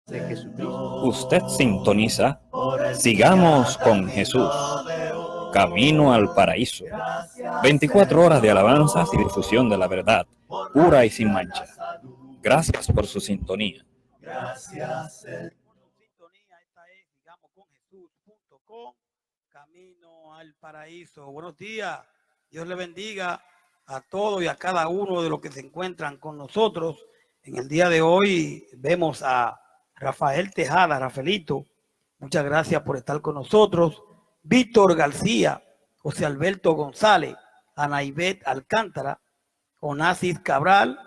de Jesucristo. Usted sintoniza Sigamos con Jesús, Camino al Paraíso. 24 horas de alabanzas y difusión de la verdad, pura y sin mancha. Gracias por su sintonía. Gracias. Sintonía, esta es sigamosconjesús.com, Camino al Paraíso. Buenos días, Dios le bendiga a todos y a cada uno de los que se encuentran con nosotros. En el día de hoy vemos a Rafael Tejada, Rafaelito, muchas gracias por estar con nosotros. Víctor García, José Alberto González, Anaibet Alcántara, Onassis Cabral,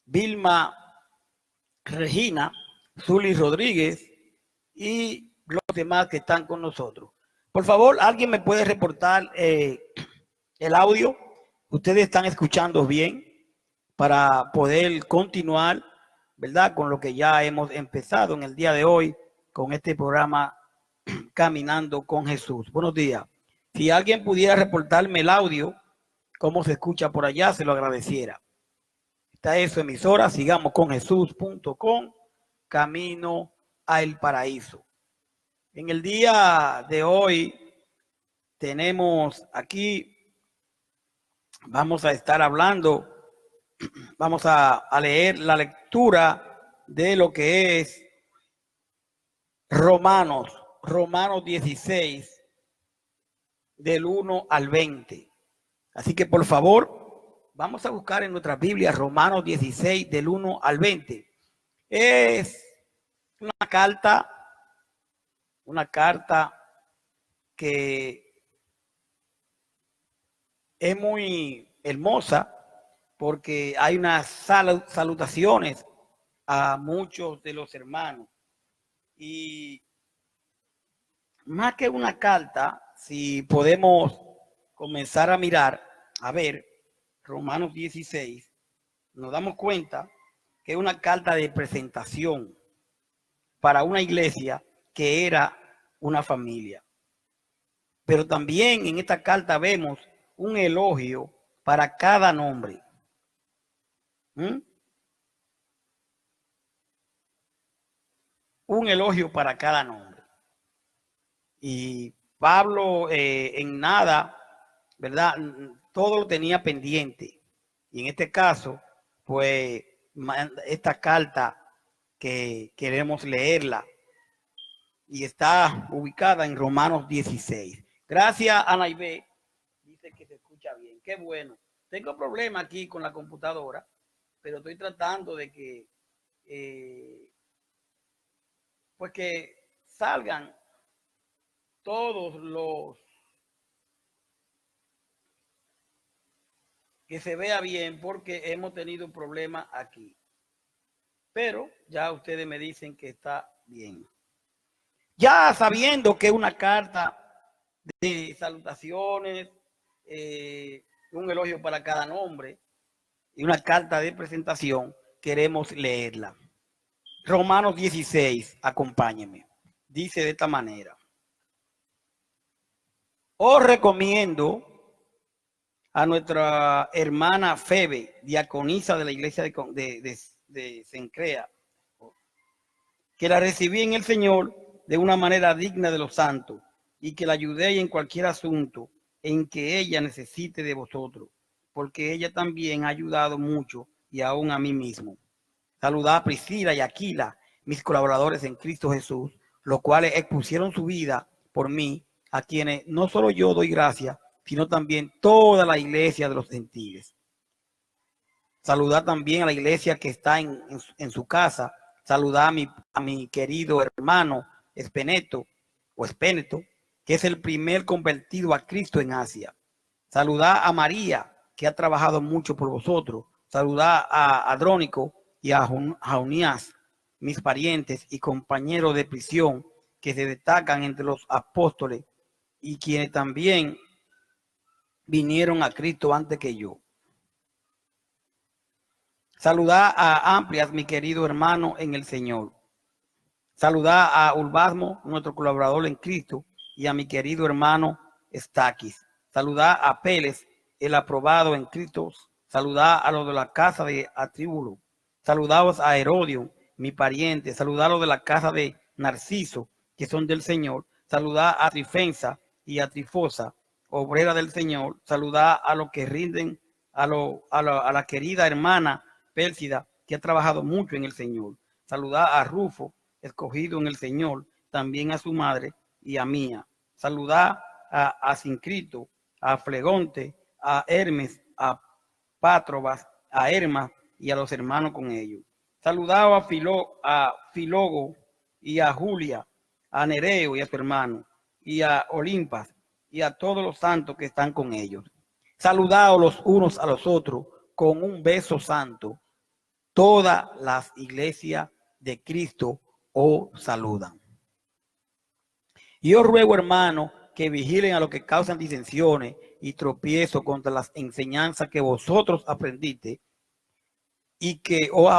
Vilma Regina, Zuli Rodríguez y los demás que están con nosotros. Por favor, ¿alguien me puede reportar el audio? ¿Ustedes están escuchando bien para poder continuar, verdad, con lo que ya hemos empezado en el día de hoy con este programa Caminando con Jesús? Buenos días. Si alguien pudiera reportarme el audio, cómo se escucha por allá, se lo agradeciera. Esta es su emisora, sigamosconjesús.com, Camino al Paraíso. En el día de hoy tenemos aquí, vamos a estar hablando, vamos a leer la lectura de lo que es Romanos 16, del 1 al 20. Así que por favor, vamos a buscar en nuestra Biblia Romanos 16, del 1 al 20. Es una carta que es muy hermosa porque hay unas salutaciones a muchos de los hermanos. Y más que una carta, si podemos comenzar a mirar, a ver, Romanos 16, nos damos cuenta que es una carta de presentación para una iglesia que era una familia. Pero también en esta carta vemos un elogio para cada nombre. Un elogio para cada nombre. Y Pablo en nada, ¿verdad? Todo lo tenía pendiente. Y en este caso, pues, esta carta que queremos leerla y está ubicada en Romanos 16. Gracias, Anaibé. Dice que se escucha bien. Qué bueno. Tengo problemas aquí con la computadora, pero estoy tratando de que pues que salgan todos los que se vea bien, porque hemos tenido problemas aquí. Pero ya ustedes me dicen que está bien. Ya sabiendo que es una carta de salutaciones, un elogio para cada nombre y una carta de presentación, queremos leerla. Romanos 16, acompáñenme. Dice de esta manera: os recomiendo a nuestra hermana Febe, diaconisa de la iglesia de Cencrea, que la recibí en el Señor de una manera digna de los santos, y que la ayudéis en cualquier asunto en que ella necesite de vosotros, porque ella también ha ayudado mucho, y aún a mí mismo. Saludad a Priscila y Aquila, mis colaboradores en Cristo Jesús, los cuales expusieron su vida por mí, a quienes no solo yo doy gracias, sino también toda la iglesia de los gentiles. Saludad también a la iglesia que está en su casa. Saludad a mi querido hermano Espeneto, que es el primer convertido a Cristo en Asia. Saludad a María, que ha trabajado mucho por vosotros. Saludad a Adrónico y a Jaunías, mis parientes y compañeros de prisión, que se destacan entre los apóstoles y quienes también vinieron a Cristo antes que yo. Saludad a Amplias, mi querido hermano en el Señor. Saludad a Urbasmo, nuestro colaborador en Cristo, y a mi querido hermano Estaquis. Saludad a Pérez, el aprobado en Cristo. Saludad a los de la casa de Atribulo. Saludaos a Herodio mi pariente, saludad a los de la casa de Narciso, que son del Señor, saludad a Trifensa y a Trifosa, obrera del Señor, saludad a los que rinden, a la querida hermana Pérsida, que ha trabajado mucho en el Señor, saludad a Rufo, escogido en el Señor, también a su madre y a mía, saludad a Sincrito, a Flegonte, a Hermes, a Pátrobas, a Hermas y a los hermanos con ellos. Saludado a Filólogo y a Julia, a Nereo y a su hermano, y a Olimpas y a todos los santos que están con ellos. Saludados los unos a los otros con un beso santo. Todas las iglesias de Cristo os saludan. Y os ruego, hermano, que vigilen a los que causan disensiones y tropiezos contra las enseñanzas que vosotros aprendiste y que os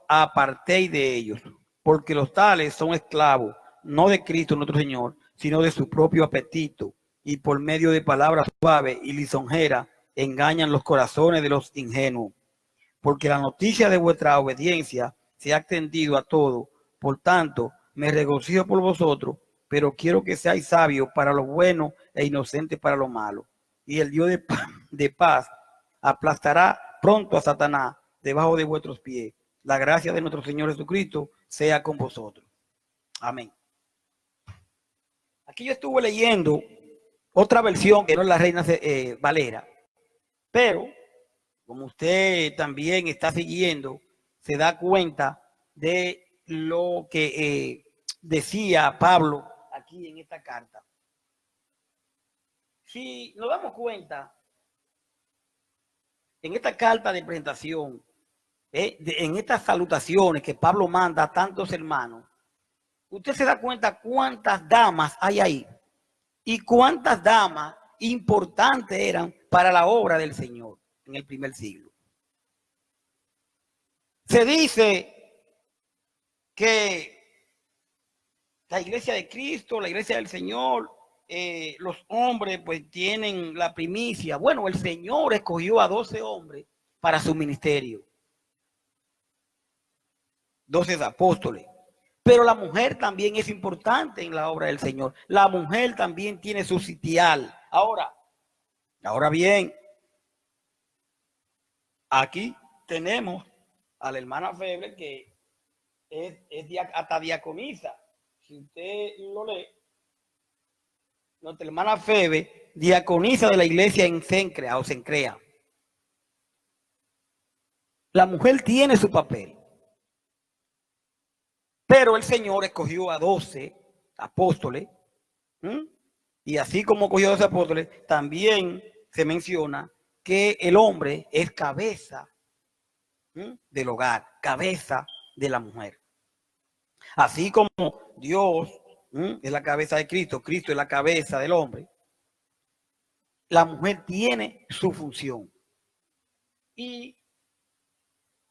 apartéis de ellos, porque los tales son esclavos, no de Cristo nuestro Señor, sino de su propio apetito, y por medio de palabras suaves y lisonjeras engañan los corazones de los ingenuos. Porque la noticia de vuestra obediencia se ha extendido a todo, por tanto, me regocijo por vosotros, pero quiero que seáis sabios para lo bueno e inocentes para lo malo. Y el Dios de paz aplastará pronto a Satanás debajo de vuestros pies. La gracia de nuestro Señor Jesucristo sea con vosotros. Amén. Aquí yo estuve leyendo otra versión que no es la Reina Valera, pero como usted también está siguiendo, se da cuenta de lo que decía Pablo aquí en esta carta. Si nos damos cuenta, en esta carta de presentación, en estas salutaciones que Pablo manda a tantos hermanos, usted se da cuenta cuántas damas hay ahí y cuántas damas importantes eran para la obra del Señor en el primer siglo. Se dice que la iglesia de Cristo, la iglesia del Señor, los hombres pues tienen la primicia. Bueno, el Señor escogió a 12 hombres para su ministerio. 12 apóstoles. Pero la mujer también es importante en la obra del Señor. La mujer también tiene su sitial. Ahora bien, aquí tenemos a la hermana Febre que es hasta diaconisa. Si usted lo lee, nuestra hermana Febe, diaconisa de la iglesia en Cencrea o Cencrea. La mujer tiene su papel. Pero el Señor escogió a 12 apóstoles. Y así como escogió a 12 apóstoles, también se menciona que el hombre es cabeza del hogar, cabeza de la mujer. Así como Dios es la cabeza de Cristo, Cristo es la cabeza del hombre, la mujer tiene su función. Y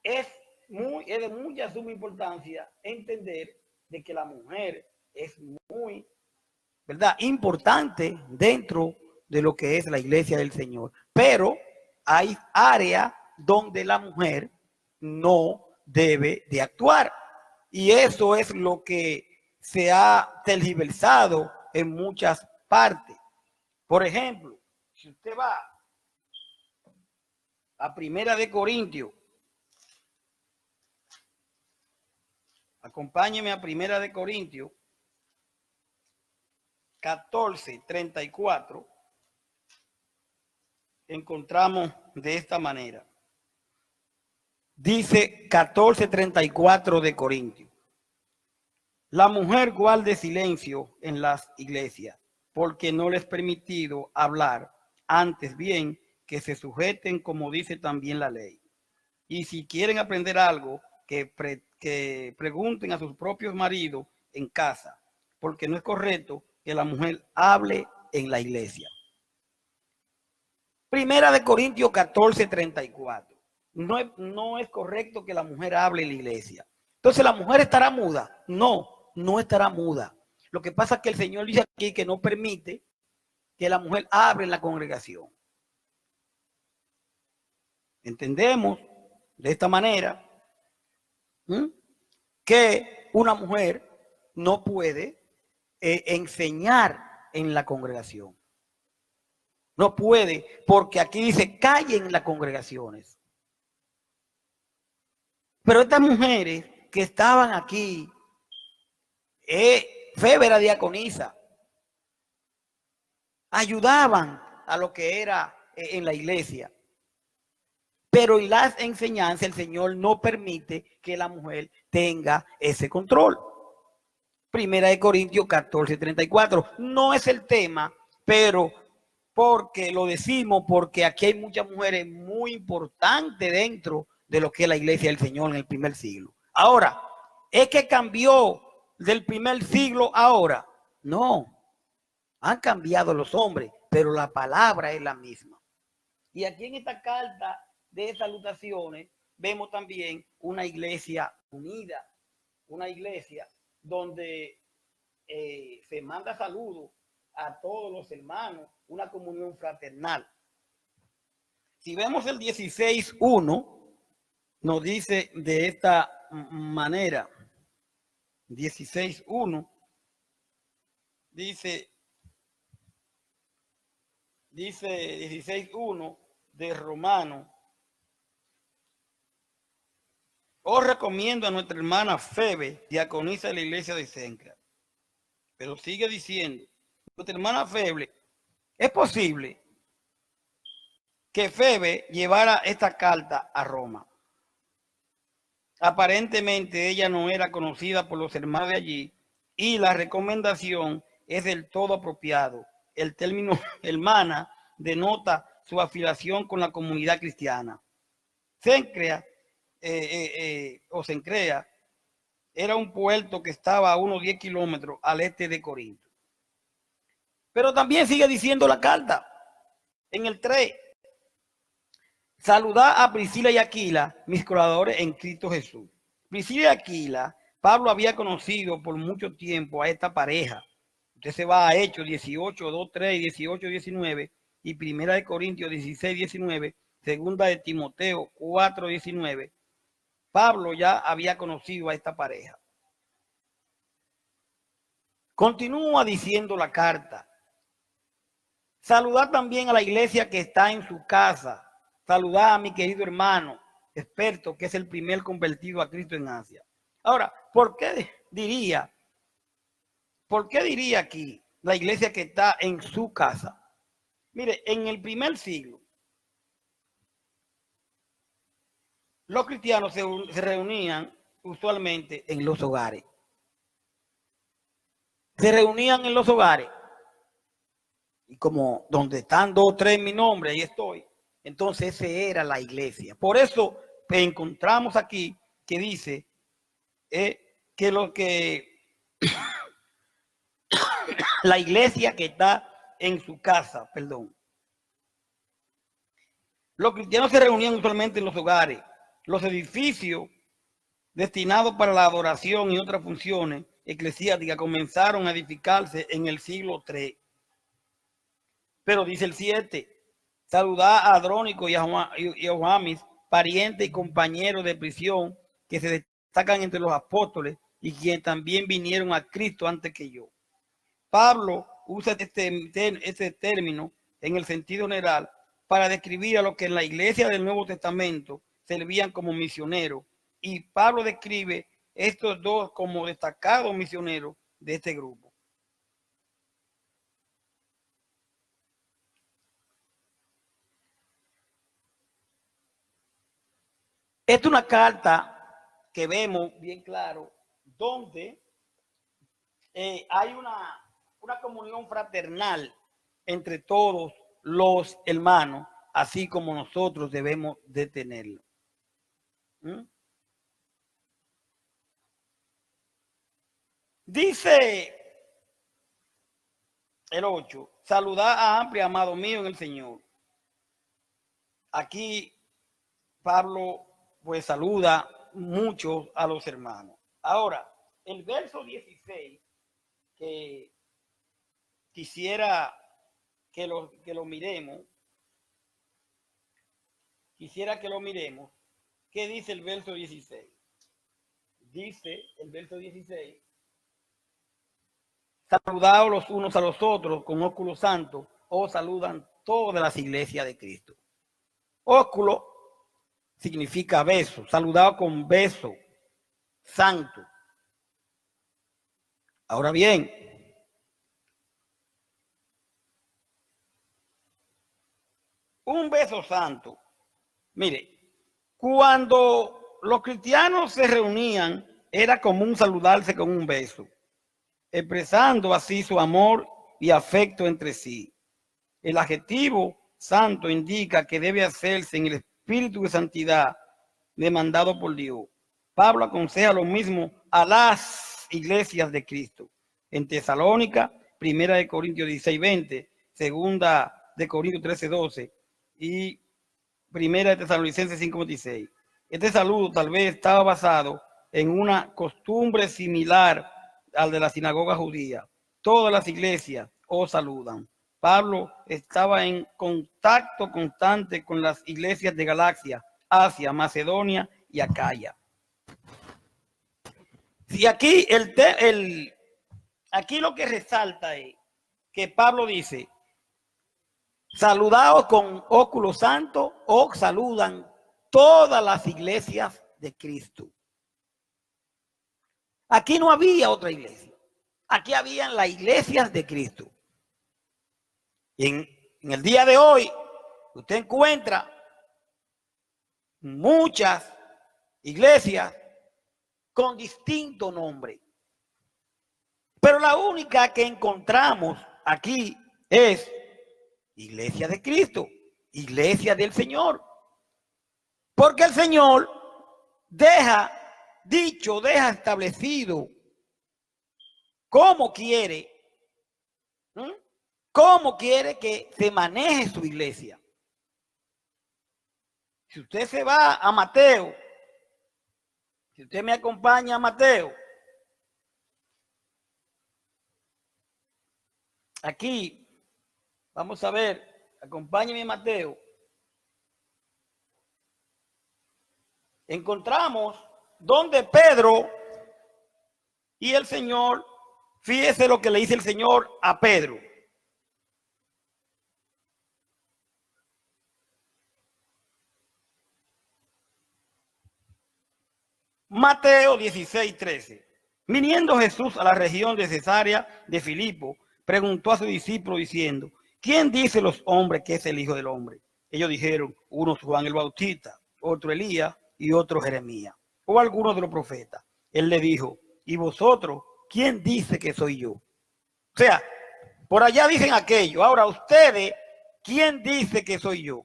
es de mucha suma importancia entender de que la mujer es muy, ¿verdad?, importante dentro de lo que es la iglesia del Señor. Pero hay áreas donde la mujer no debe de actuar. Y eso es lo que se ha tergiversado en muchas partes. Por ejemplo, si usted va a Primera de Corintios, acompáñeme a Primera de Corintios 14:34, encontramos de esta manera. Dice 14:34 de Corintios. La mujer guarde silencio en las iglesias, porque no les es permitido hablar, antes bien que se sujeten como dice también la ley. Y si quieren aprender algo, que pregunten a sus propios maridos en casa, porque no es correcto que la mujer hable en la iglesia. Primera de Corintios 14:34. No es correcto que la mujer hable en la iglesia. Entonces, ¿la mujer estará muda? No estará muda. Lo que pasa es que el Señor dice aquí que no permite que la mujer hable en la congregación. ¿Entendemos de esta manera? que una mujer no puede enseñar en la congregación. No puede, porque aquí dice callen las congregaciones. Pero estas mujeres que estaban aquí, Febe era diaconisa, ayudaban a lo que era en la iglesia. Pero en las enseñanzas el Señor no permite que la mujer tenga ese control. Primera de Corintios 14:34. No es el tema, pero porque lo decimos, porque aquí hay muchas mujeres muy importantes dentro de lo que es la iglesia del Señor en el primer siglo. Ahora, ¿es que cambió del primer siglo ahora? No, han cambiado los hombres, pero la palabra es la misma. Y aquí en esta carta de salutaciones vemos también una iglesia unida, una iglesia donde se manda saludos a todos los hermanos, una comunión fraternal. Si vemos el 16:1, nos dice de esta manera, 16:1, dice 16:1 de Romano: os recomiendo a nuestra hermana Febe, diaconisa de la iglesia de Cencrea. Pero sigue diciendo, nuestra hermana Febe, es posible que Febe llevara esta carta a Roma. Aparentemente ella no era conocida por los hermanos de allí y la recomendación es del todo apropiado. El término hermana denota su afiliación con la comunidad cristiana. Cencrea o Cencrea era un puerto que estaba a unos 10 kilómetros al este de Corinto. Pero también sigue diciendo la carta en el 3. Saludad a Priscila y Aquila, mis colaboradores en Cristo Jesús. Priscila y Aquila, Pablo había conocido por mucho tiempo a esta pareja. Usted se va a Hechos 18, 2, 3, 18, 19 y Primera de Corintios 16, 19, Segunda de Timoteo 4, 19. Pablo ya había conocido a esta pareja. Continúa diciendo la carta. Saludad también a la iglesia que está en su casa. Saludad a mi querido hermano, experto, que es el primer convertido a Cristo en Asia. Ahora, ¿por qué diría aquí la iglesia que está en su casa? Mire, en el primer siglo, los cristianos se reunían usualmente en los hogares. Se reunían en los hogares. Y como donde están 2 o 3 en mi nombre, ahí estoy. Entonces esa era la iglesia. Por eso encontramos aquí que dice que lo que la iglesia que está en su casa, perdón. Los cristianos se reunían usualmente en los hogares. Los edificios destinados para la adoración y otras funciones eclesiásticas comenzaron a edificarse en el siglo III. Pero dice el 7, saludad a Adrónico y a Joamis, parientes y compañeros de prisión que se destacan entre los apóstoles y quienes también vinieron a Cristo antes que yo. Pablo usa este término en el sentido general para describir a los que en la iglesia del Nuevo Testamento servían como misioneros, y Pablo describe estos dos como destacados misioneros de este grupo. Esta es una carta que vemos bien claro, donde hay una comunión fraternal entre todos los hermanos, así como nosotros debemos de tenerlo. Dice el 8, saludad a Amplia, amado mío en el Señor. Aquí Pablo pues saluda mucho a los hermanos. Ahora, el verso 16, que quisiera que lo miremos. Quisiera que lo miremos. ¿Qué dice el verso 16? dice el verso 16, saludaos los unos a los otros con ósculo santo, os saludan todas las iglesias de Cristo. Ósculo significa beso, saludado con beso santo. Ahora bien, un beso santo. Mire, cuando los cristianos se reunían, era común saludarse con un beso, expresando así su amor y afecto entre sí. El adjetivo santo indica que debe hacerse en el espíritu de santidad demandado por Dios. Pablo aconseja lo mismo a las iglesias de Cristo. En Tesalónica, 1 Corintios 16:20, 2 Corintios 13:12 y 1 Tesalonicenses 5:26. Este saludo tal vez estaba basado en una costumbre similar al de la sinagoga judía. Todas las iglesias os saludan. Pablo estaba en contacto constante con las iglesias de Galacia, Asia, Macedonia y Acaya. Y aquí, aquí lo que resalta es que Pablo dice, saludaos con ósculo santo, o saludan todas las iglesias de Cristo. Aquí no había otra iglesia. Aquí habían las iglesias de Cristo. Y en el día de hoy, usted encuentra muchas iglesias con distinto nombre. Pero la única que encontramos aquí es Iglesia de Cristo, Iglesia del Señor. Porque el Señor deja establecido cómo quiere que se maneje su iglesia. Si usted se va a Mateo, si usted me acompaña a Mateo, aquí, vamos a ver, acompáñeme a Mateo. Encontramos donde Pedro y el Señor, fíjese lo que le dice el Señor a Pedro. Mateo 16:13. Viniendo Jesús a la región de Cesarea de Filipo, preguntó a sus discípulos diciendo, ¿quién dice los hombres que es el Hijo del Hombre? Ellos dijeron, unos Juan el Bautista, otro Elías y otro Jeremías, o algunos de los profetas. Él le dijo, ¿y vosotros quién dice que soy yo? O sea, por allá dicen aquello, ahora ustedes, ¿quién dice que soy yo?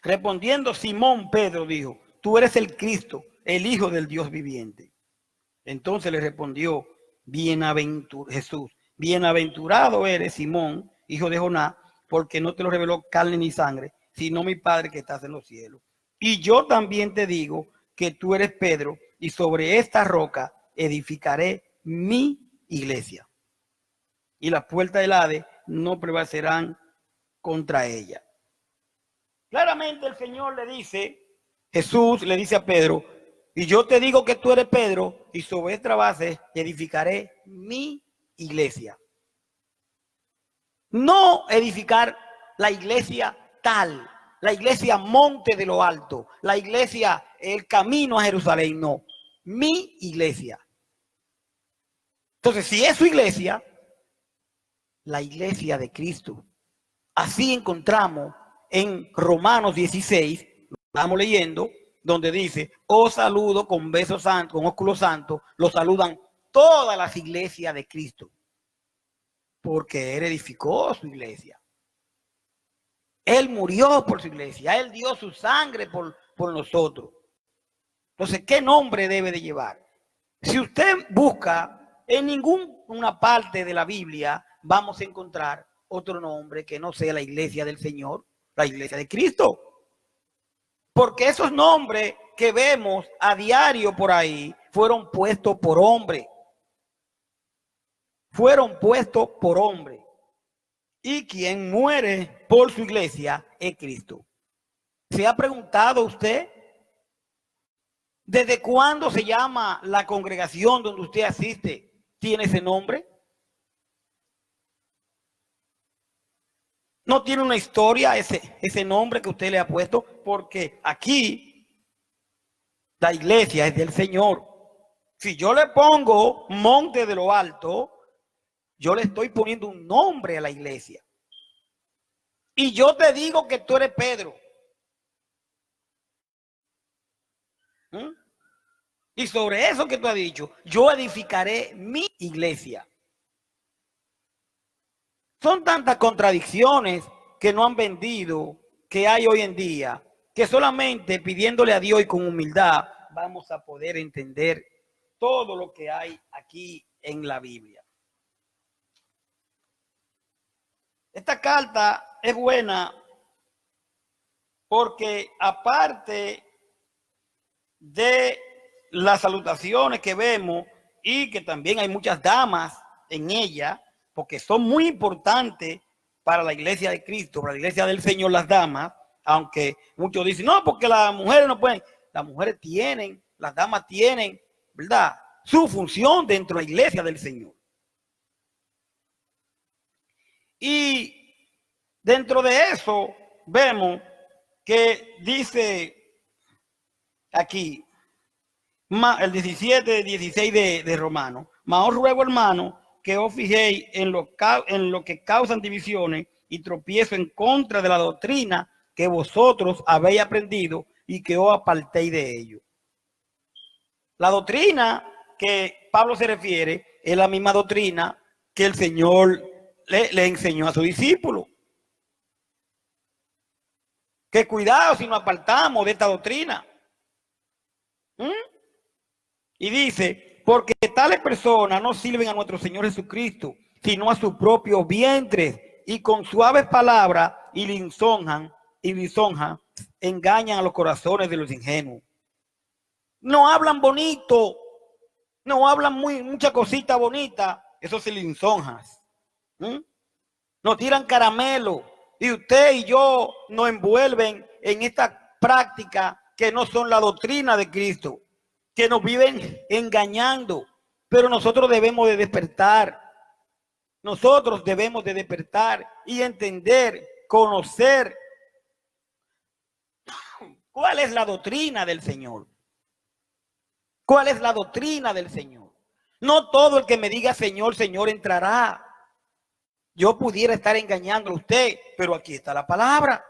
Respondiendo Simón Pedro dijo, tú eres el Cristo, el Hijo del Dios viviente. Entonces le respondió Jesús, bienaventurado eres Simón, hijo de Jonás, porque no te lo reveló carne ni sangre, sino mi Padre que estás en los cielos. Y yo también te digo que tú eres Pedro, y sobre esta roca edificaré mi iglesia. Y las puertas del Hades no prevalecerán contra ella. Claramente el Señor le dice, Jesús le dice a Pedro, y yo te digo que tú eres Pedro, y sobre esta base edificaré mi iglesia. No edificar la iglesia tal, la iglesia monte de lo alto, la iglesia el camino a Jerusalén, no, mi iglesia. Entonces, si es su iglesia, la iglesia de Cristo. Así encontramos en Romanos 16, lo estamos leyendo, donde dice, os saludo con beso santo, con ósculo santo, lo saludan todas las iglesias de Cristo. Porque Él edificó su iglesia. Él murió por su iglesia. Él dio su sangre por nosotros. Entonces, ¿qué nombre debe de llevar? Si usted busca en ninguna parte de la Biblia, vamos a encontrar otro nombre que no sea la iglesia del Señor, la iglesia de Cristo. Porque esos nombres que vemos a diario por ahí fueron puestos por hombre. Fueron puestos por hombre. Y quien muere por su iglesia es Cristo. ¿Se ha preguntado usted desde cuándo se llama la congregación donde usted asiste? ¿Tiene ese nombre? ¿No tiene una historia ese nombre que usted le ha puesto? Porque aquí la iglesia es del Señor. Si yo le pongo Monte de lo Alto, yo le estoy poniendo un nombre a la iglesia. Y yo te digo que tú eres Pedro. Y sobre eso que tú has dicho, yo edificaré mi iglesia. Son tantas contradicciones que no han vendido, que hay hoy en día, que solamente pidiéndole a Dios y con humildad vamos a poder entender todo lo que hay aquí en la Biblia. Esta carta es buena porque aparte de las salutaciones que vemos y que también hay muchas damas en ella, porque son muy importantes para la iglesia de Cristo, para la iglesia del Señor, las damas, aunque muchos dicen, no, porque las mujeres no pueden. Las mujeres tienen, las damas tienen, ¿verdad?, su función dentro de la iglesia del Señor. Y dentro de eso vemos que dice aquí, el 17, 16 de Romanos, mas os ruego, hermano, que os fijéis en lo que causan divisiones y tropiezo en contra de la doctrina que vosotros habéis aprendido y que os apartéis de ello. La doctrina que Pablo se refiere es la misma doctrina que el Señor le enseñó a sus discípulos. Que cuidado si nos apartamos de esta doctrina. Y dice, porque tales personas no sirven a nuestro Señor Jesucristo, sino a sus propios vientres, y con suaves palabras y lisonjas engañan a los corazones de los ingenuos. No hablan bonito, no hablan mucha cosita bonita, eso se lisonjas. Nos tiran caramelo y usted y yo nos envuelven en esta práctica que no son la doctrina de Cristo, que nos viven engañando, pero nosotros debemos de despertar. Nosotros debemos de despertar y entender, conocer cuál es la doctrina del Señor. ¿Cuál es la doctrina del Señor? No todo el que me diga Señor, Señor entrará. Yo pudiera estar engañando a usted, pero aquí está la palabra.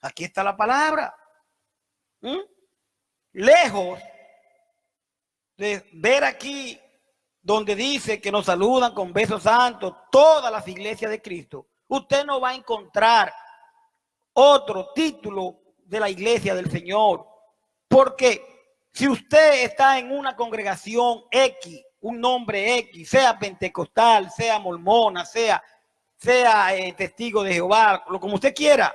Aquí está la palabra. Lejos de ver aquí donde dice que nos saludan con besos santos todas las iglesias de Cristo, usted no va a encontrar otro título de la iglesia del Señor. Porque si usted está en una congregación X, un nombre X, sea pentecostal, sea mormona, sea testigo de Jehová, como usted quiera,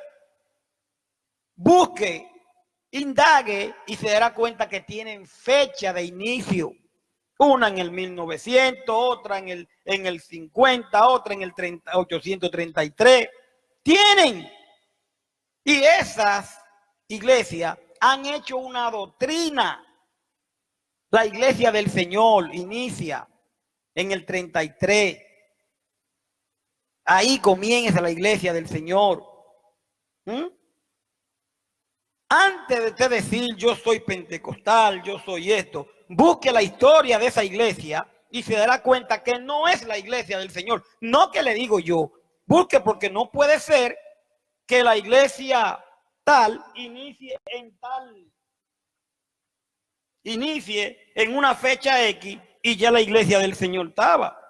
busque, indague y se dará cuenta que tienen fecha de inicio. Una en el 1900, otra en el 50, otra en el 833. Tienen. Y esas iglesias han hecho una doctrina. La iglesia del Señor inicia en el 33. Ahí comienza la iglesia del Señor. Antes de usted decir yo soy pentecostal, yo soy esto, busque la historia de esa iglesia y se dará cuenta que no es la iglesia del Señor. No que le digo yo, busque, porque no puede ser que la iglesia tal inicie en una fecha X y ya la iglesia del Señor estaba.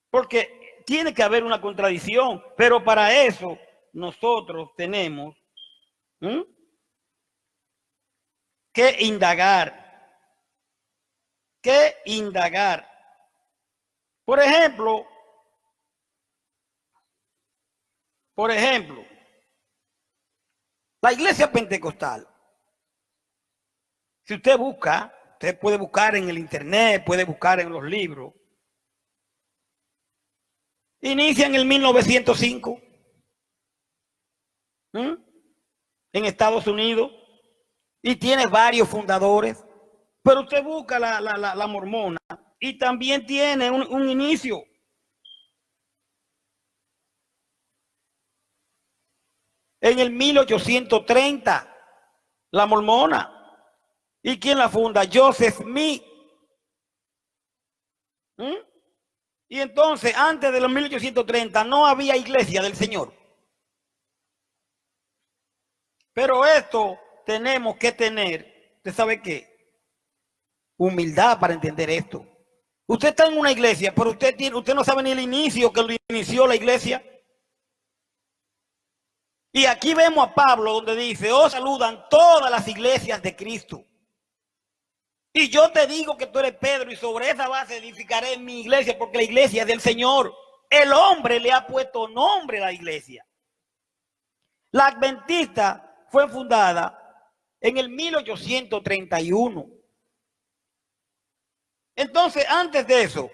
Porque tiene que haber una contradicción, pero para eso nosotros tenemos que indagar. Por ejemplo, la iglesia pentecostal. Si usted busca, usted puede buscar en el internet, puede buscar en los libros. Inicia en el 1905. en Estados Unidos y tiene varios fundadores. Pero usted busca la mormona y también tiene un inicio. En el 1830, la mormona. ¿Y quién la funda? Joseph Smith. Y entonces, antes de los 1830, no había iglesia del Señor. Pero esto tenemos que tener, ¿usted sabe qué? Humildad para entender esto. Usted está en una iglesia, pero usted no sabe ni el inicio que lo inició la iglesia. Y aquí vemos a Pablo donde dice, os saludan todas las iglesias de Cristo. Y yo te digo que tú eres Pedro y sobre esa base edificaré mi iglesia porque la iglesia es del Señor. El hombre le ha puesto nombre a la iglesia. La adventista fue fundada en el 1831. Entonces, antes de eso,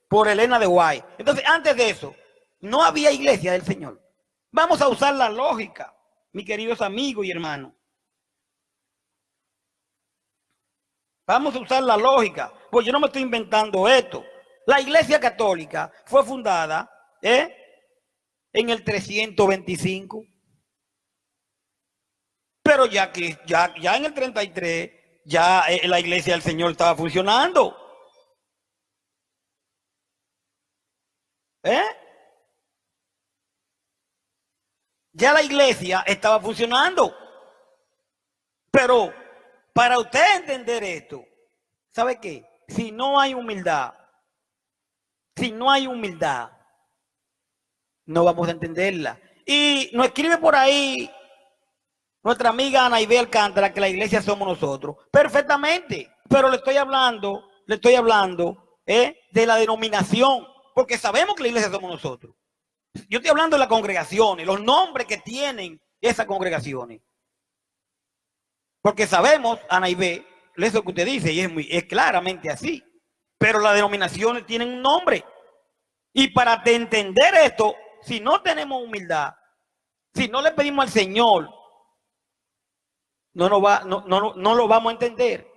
por Elena de White. Entonces, antes de eso, no había iglesia del Señor. Vamos a usar la lógica, mis queridos amigos y hermanos. Vamos a usar la lógica, pues yo no me estoy inventando esto. La Iglesia Católica fue fundada en el 325. Pero ya en el 33, ya la Iglesia del Señor estaba funcionando. Ya la iglesia estaba funcionando. Pero para usted entender esto, ¿sabe qué? Si no hay humildad, no vamos a entenderla. Y nos escribe por ahí nuestra amiga Anaibel Alcántara que la iglesia somos nosotros. Perfectamente. Pero le estoy hablando de la denominación, porque sabemos que la iglesia somos nosotros. Yo estoy hablando de las congregaciones, los nombres que tienen esas congregaciones. Porque sabemos, Anaibel, eso que usted dice, y es claramente así. Pero las denominaciones tienen un nombre. Y para entender esto, si no tenemos humildad, si no le pedimos al Señor, no lo vamos a entender.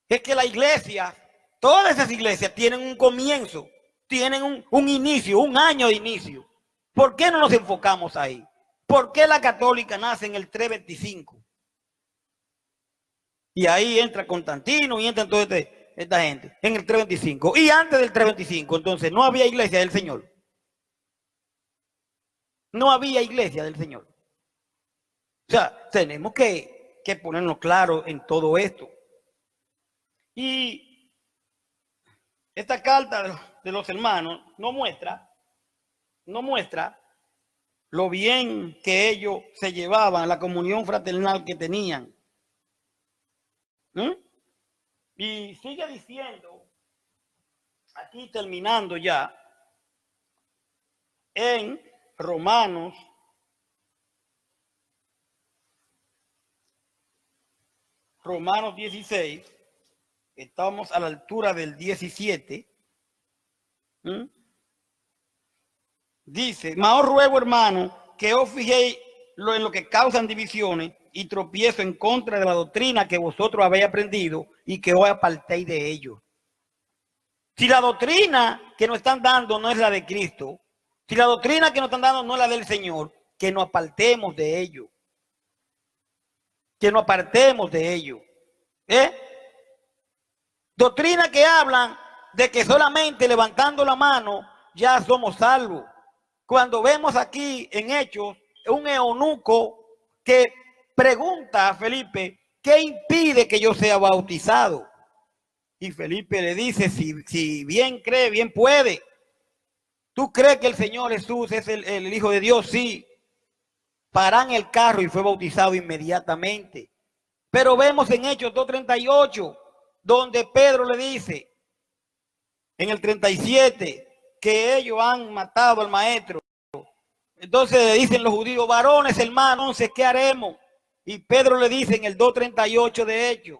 Es que la iglesia, todas esas iglesias tienen un comienzo, tienen un inicio, un año de inicio. ¿Por qué no nos enfocamos ahí? ¿Por qué la católica nace en el 325? Y ahí entra Constantino y entra toda esta gente en el 325. Y antes del 325, entonces, no había iglesia del Señor. No había iglesia del Señor. O sea, tenemos que ponernos claros en todo esto. Y esta carta de los hermanos no muestra lo bien que ellos se llevaban, la comunión fraternal que tenían. Y sigue diciendo, aquí terminando ya, en Romanos 16, estamos a la altura del 17, dice, mas os ruego, hermano, que os fijéis en lo que causan divisiones y tropiezo en contra de la doctrina que vosotros habéis aprendido y que os apartéis de ellos. Si la doctrina que nos están dando no es la de Cristo, si la doctrina que nos están dando no es la del Señor, que nos apartemos de ello. Que nos apartemos de ello. Doctrina que hablan de que solamente levantando la mano ya somos salvos. Cuando vemos aquí en Hechos un eunuco que pregunta a Felipe, ¿qué impide que yo sea bautizado? Y Felipe le dice, si bien cree, bien puede. ¿Tú crees que el Señor Jesús es el Hijo de Dios? Sí. Paró en el carro y fue bautizado inmediatamente. Pero vemos en Hechos 2:38, donde Pedro le dice, en el 37, que ellos han matado al maestro. Entonces le dicen los judíos, varones, hermanos, entonces, ¿qué haremos? Y Pedro le dice en el 2:38 de Hechos,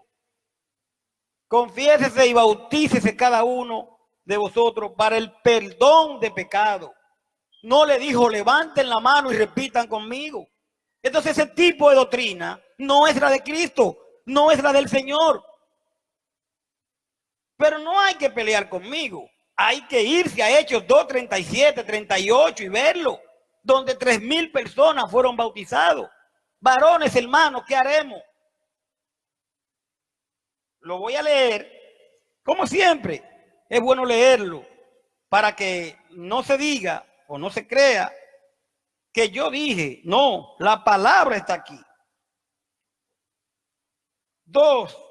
confiésese y bautícese cada uno de vosotros para el perdón de pecado. No le dijo, levanten la mano y repitan conmigo. Entonces ese tipo de doctrina no es la de Cristo, no es la del Señor. Pero no hay que pelear conmigo. Hay que irse a Hechos 2, 37, 38 y verlo, donde 3,000 personas fueron bautizados. Varones, hermanos, ¿qué haremos? Lo voy a leer, como siempre. Es bueno leerlo para que no se diga o no se crea que yo dije. No, la palabra está aquí. 2.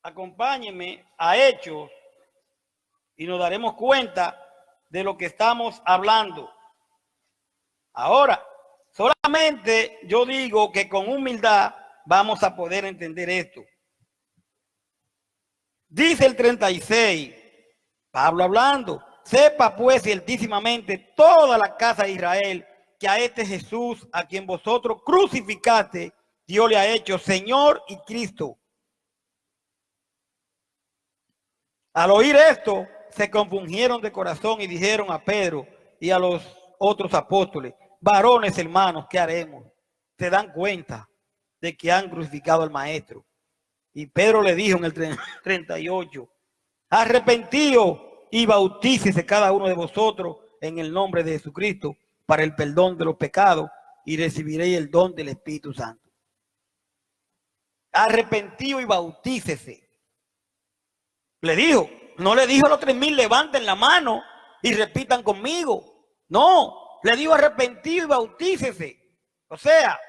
Acompáñenme a Hechos y nos daremos cuenta de lo que estamos hablando. Ahora, solamente yo digo que con humildad vamos a poder entender esto. Dice el 36, Pablo hablando: sepa pues ciertísimamente toda la casa de Israel que a este Jesús, a quien vosotros crucificaste, Dios le ha hecho Señor y Cristo. Al oír esto, se compungieron de corazón y dijeron a Pedro y a los otros apóstoles: varones, hermanos, ¿qué haremos? ¿Se dan cuenta de que han crucificado al Maestro? Y Pedro le dijo en el 38, arrepentíos y bautícese cada uno de vosotros en el nombre de Jesucristo para el perdón de los pecados y recibiréis el don del Espíritu Santo. Arrepentíos y bautícese. Le dijo, no le dijo a los 3,000 levanten la mano y repitan conmigo. No, le dijo arrepentido y bautícese. O sea,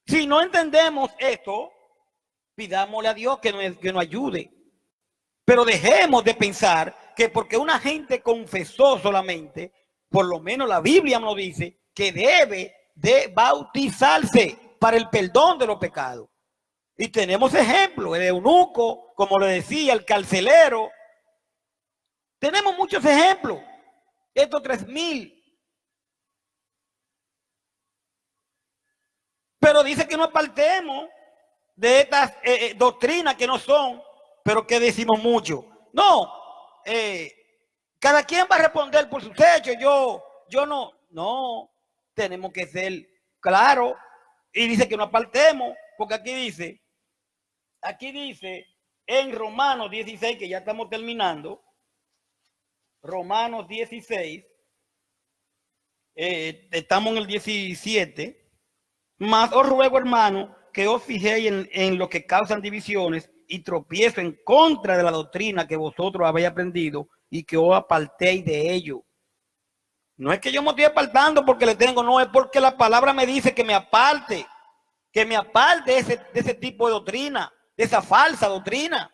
si no entendemos esto, pidámosle a Dios que nos ayude. Pero dejemos de pensar que porque una gente confesó solamente, por lo menos la Biblia nos dice que debe de bautizarse para el perdón de los pecados. Y tenemos ejemplos, el eunuco, como le decía, el carcelero. Tenemos muchos ejemplos. Estos 3,000. Pero dice que no apartemos de estas doctrinas que no son, pero que decimos mucho. No, cada quien va a responder por sus hechos. Yo no, tenemos que ser claros. Y dice que no apartemos, porque aquí dice en Romanos 16, que ya estamos terminando, Romanos 16, estamos en el 17, mas os ruego, hermano, que os fijéis en lo que causan divisiones y tropiezo en contra de la doctrina que vosotros habéis aprendido y que os apartéis de ello. No es que yo me estoy apartando porque le tengo, no, es porque la palabra me dice que me aparte de ese tipo de doctrina, de esa falsa doctrina.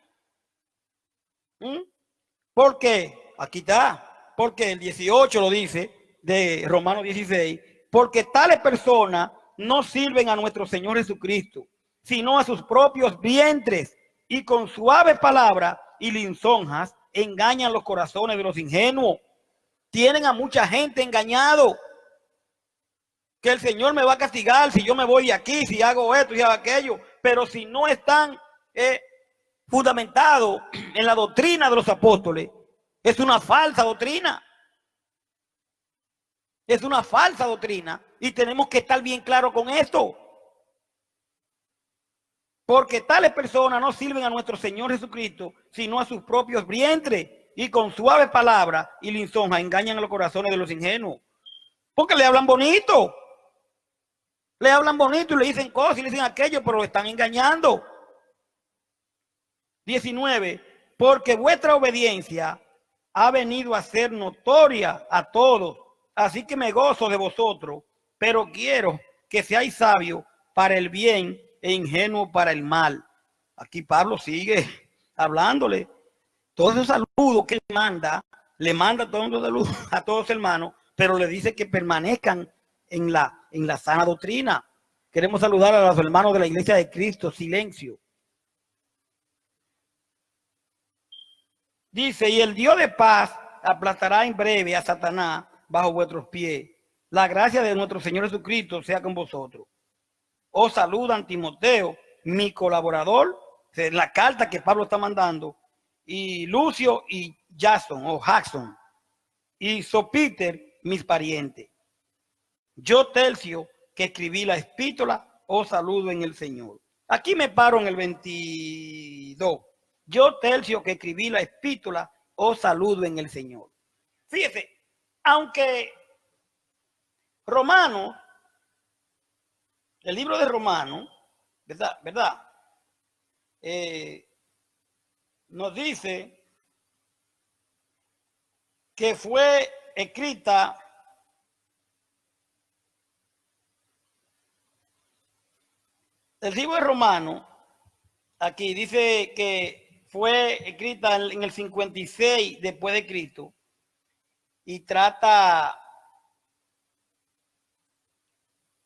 Porque, aquí está, porque el 18 lo dice, de Romanos 16, porque tales personas no sirven a nuestro Señor Jesucristo, sino a sus propios vientres, y con suaves palabras y lisonjas engañan los corazones de los ingenuos. Tienen a mucha gente engañado, que el Señor me va a castigar si yo me voy de aquí, si hago esto y hago aquello, pero si no están fundamentados en la doctrina de los apóstoles, es una falsa doctrina. Es una falsa doctrina y tenemos que estar bien claros con esto. Porque tales personas no sirven a nuestro Señor Jesucristo, sino a sus propios vientres, y con suaves palabras y lisonjas engañan a los corazones de los ingenuos. Porque le hablan bonito. Le hablan bonito y le dicen cosas y le dicen aquello, pero lo están engañando. 19. Porque vuestra obediencia ha venido a ser notoria a todos. Así que me gozo de vosotros, pero quiero que seáis sabios para el bien e ingenuo para el mal. Aquí Pablo sigue hablándole. Todos esos saludos que le manda todos los saludos a todos los hermanos, pero le dice que permanezcan en la sana doctrina. Queremos saludar a los hermanos de la Iglesia de Cristo. Silencio. Dice, y el Dios de paz aplastará en breve a Satanás bajo vuestros pies. La gracia de nuestro Señor Jesucristo sea con vosotros. Os saludan Timoteo, mi colaborador, la carta que Pablo está mandando, y Lucio y Jason o Jackson, y Sópater, mis parientes. Yo, Tercio, que escribí la epístola, os saludo en el Señor. Aquí me paro en el 22. Yo, Tercio, que escribí la epístola, os saludo en el Señor. Fíjese, aunque Romano, el libro de Romano, ¿verdad? Nos dice que fue escrita el libro de Romano, aquí dice que fue escrita en el 56 después de Cristo y trata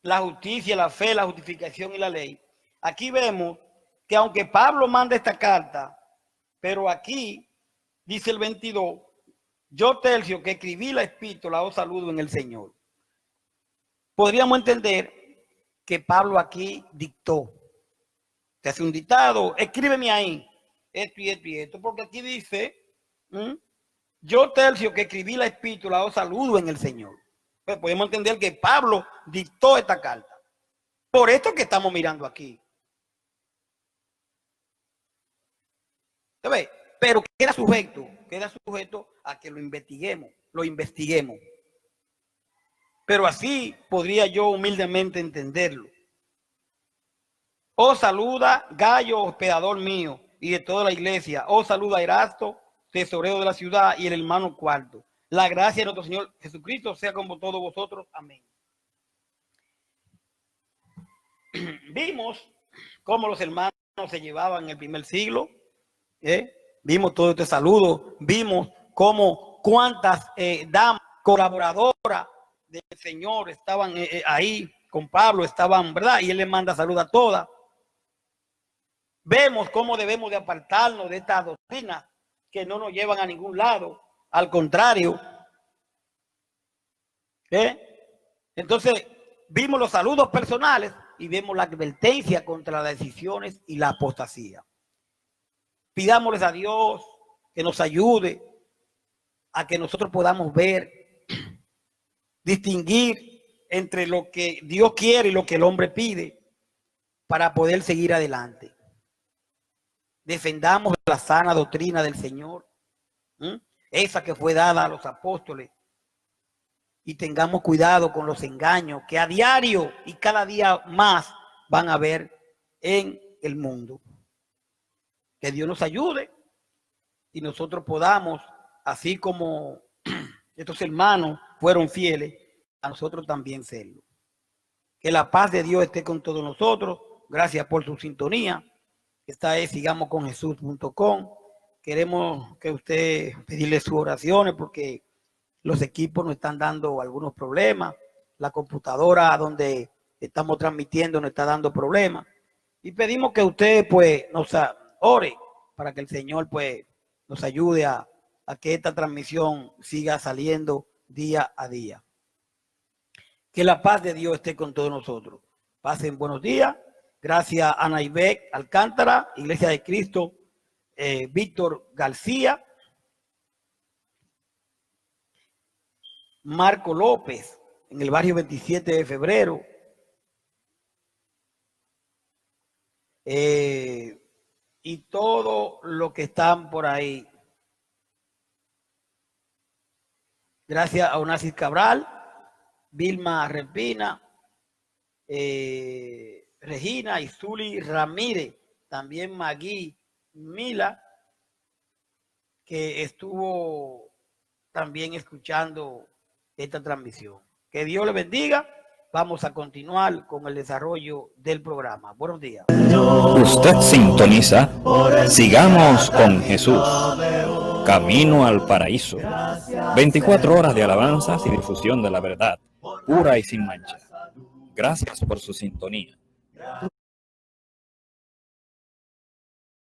la justicia, la fe, la justificación y la ley. Aquí vemos que aunque Pablo manda esta carta, pero aquí dice el 22, yo, Tercio, que escribí la epístola, os saludo en el Señor. Podríamos entender que Pablo aquí dictó. Te hace un dictado, escríbeme ahí, esto y esto y esto, porque aquí dice, yo, Tercio, que escribí la epístola, os saludo en el Señor. Pues podemos entender que Pablo dictó esta carta. Por esto que estamos mirando aquí. ¿Ve? Pero queda sujeto a que lo investiguemos. Pero así podría yo humildemente entenderlo. Os saluda Gallo, hospedador mío, y de toda la iglesia. Os saluda Erasto, tesorero de la ciudad, y el hermano Cuarto. La gracia de nuestro Señor Jesucristo sea con todos vosotros. Amén. Vimos cómo los hermanos se llevaban en el primer siglo. Vimos todo este saludo. Vimos cómo cuántas damas colaboradoras del Señor estaban ahí con Pablo, estaban, ¿verdad? Y él les manda salud a todas. Vemos cómo debemos de apartarnos de estas doctrinas que no nos llevan a ningún lado. Al contrario. Entonces, vimos los saludos personales y vemos la advertencia contra las decisiones y la apostasía. Pidámosles a Dios que nos ayude a que nosotros podamos ver, distinguir entre lo que Dios quiere y lo que el hombre pide para poder seguir adelante. Defendamos la sana doctrina del Señor, esa que fue dada a los apóstoles, y tengamos cuidado con los engaños que a diario y cada día más van a haber en el mundo. Que Dios nos ayude y nosotros podamos, así como estos hermanos fueron fieles, a nosotros también serlo. Que la paz de Dios esté con todos nosotros. Gracias por su sintonía. Esta es sigamosconjesús.com. Queremos que usted pedirle sus oraciones porque los equipos nos están dando algunos problemas. La computadora donde estamos transmitiendo nos está dando problemas. Y pedimos que usted pues nos ore para que el Señor pues nos ayude a que esta transmisión siga saliendo día a día. Que la paz de Dios esté con todos nosotros. Pasen buenos días. Gracias a Naibek Alcántara, Iglesia de Cristo, Víctor García, Marco López, en el barrio 27 de febrero. Y todo lo que están por ahí. Gracias a Onassis Cabral, Vilma Repina, Regina y Zuli Ramírez, también Magui Mila, que estuvo también escuchando esta transmisión. Que Dios le bendiga. Vamos a continuar con el desarrollo del programa. Buenos días. Usted sintoniza Sigamos con Jesús, Camino al Paraíso. 24 horas de alabanzas y difusión de la verdad, pura y sin mancha. Gracias por su sintonía.